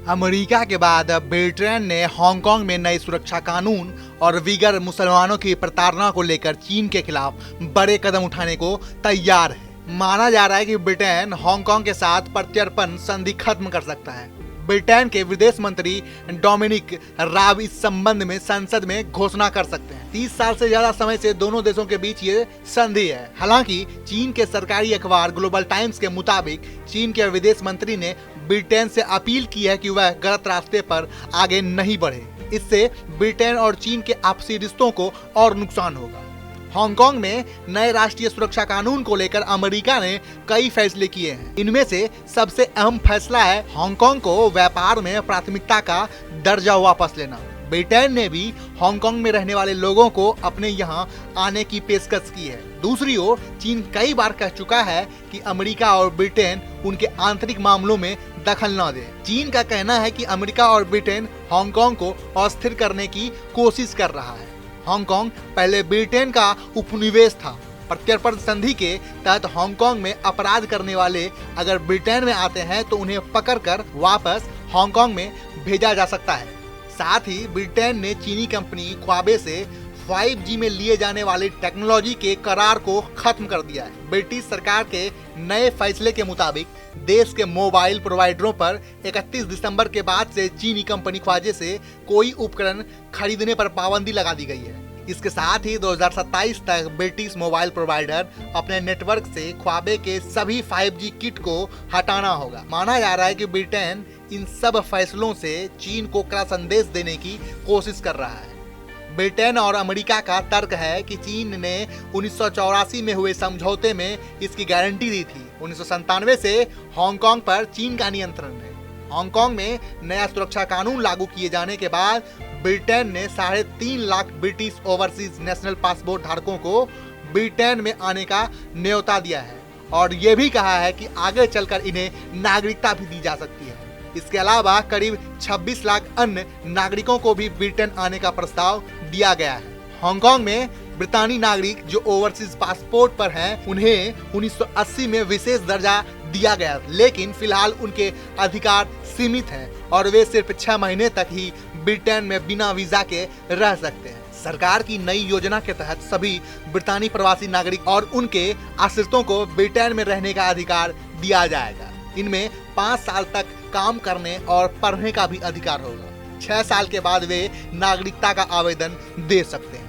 America के बाद Britain ने हांगकांग में नए सुरक्षा कानून और वीगर मुसलमानों की प्रताड़ना को लेकर चीन के खिलाफ बड़े कदम उठाने को तैयार है। माना जा रहा है कि ब्रिटेन हांगकांग के साथ प्रत्यर्पण संधि खत्म कर सकता है। ब्रिटेन के विदेश मंत्री डोमिनिक राब इस संबंध में संसद में घोषणा कर सकते हैं। 30 साल से ज्यादा समय से दोनों देशों के बीच ये संधि है। हालांकि चीन के सरकारी अखबार ग्लोबल टाइम्स के मुताबिक चीन के विदेश मंत्री ने ब्रिटेन से अपील की है कि वह गलत रास्ते पर आगे नहीं बढ़े। इससे ब्रिटेन और चीन के आपसी रिश्तों को और नुकसान होगा। हांगकांग में नए राष्ट्रीय सुरक्षा कानून को लेकर अमेरिका ने कई फैसले किए हैं। इनमें से सबसे अहम फैसला है हांगकांग को व्यापार में प्राथमिकता का दर्जा वापस लेना। ब्रिटेन ने भी हांगकांग में रहने वाले लोगों को अपने यहाँ आने की पेशकश की है। दूसरी ओर चीन कई बार कह चुका है कि अमेरिका और ब्रिटेन उनके आंतरिक मामलों में दखल न दे। चीन का कहना है कि अमेरिका और ब्रिटेन हांगकांग को अस्थिर करने की कोशिश कर रहा है। हांगकांग पहले ब्रिटेन का उपनिवेश था। प्रत्यर्पण संधि के तहत हांगकांग में अपराध करने वाले अगर ब्रिटेन में आते हैं तो उन्हें पकड़कर वापस हांगकांग में भेजा जा सकता है। साथ ही ब्रिटेन ने चीनी कंपनी ख्वाबे से 5G में लिए जाने वाली टेक्नोलॉजी के करार को खत्म कर दिया है। ब्रिटिश सरकार के नए फैसले के मुताबिक देश के मोबाइल प्रोवाइडरों पर 31 दिसंबर के बाद से चीनी कंपनी ख्वाबे से कोई उपकरण खरीदने पर पाबंदी लगा दी गई है। इसके साथ ही 2027 तक ब्रिटिश मोबाइल प्रोवाइडर अपने नेटवर्क से ख्वाबे के सभी 5G किट को हटाना होगा। माना जा रहा है कि ब्रिटेन इन सब फैसलों से चीन को कड़ा संदेश देने की कोशिश कर रहा है। ब्रिटेन और अमेरिका का तर्क है कि चीन ने 1984 में हुए समझौते में इसकी गारंटी दी थी। 1997 से हांगकांग पर चीन का नियंत्रण है। हांगकांग में नया सुरक्षा कानून लागू किए जाने के बाद ब्रिटेन ने 3.5 lakh British overseas national passport धारकों को ब्रिटेन में आने का न्योता दिया है और ये भी कहा है कि आगे चलकर इन्हें नागरिकता भी दी जा सकती है। इसके अलावा करीब 26 लाख अन्य नागरिकों को भी ब्रिटेन आने का प्रस्ताव दिया गया है। हांगकांग में ब्रितानी नागरिक जो ओवरसीज पासपोर्ट पर हैं, उन्हें 1980 में विशेष दर्जा दिया गया, लेकिन फिलहाल उनके अधिकार सीमित हैं और वे सिर्फ 6 महीने तक ही ब्रिटेन में बिना वीजा के रह सकते हैं। सरकार की नई योजना के तहत सभी ब्रितानी प्रवासी नागरिक और उनके आश्रितों को ब्रिटेन में रहने का अधिकार दिया जाएगा। इनमें 5 साल तक काम करने और पढ़ने का भी अधिकार होगा। 6 साल के बाद वे नागरिकता का आवेदन दे सकते हैं।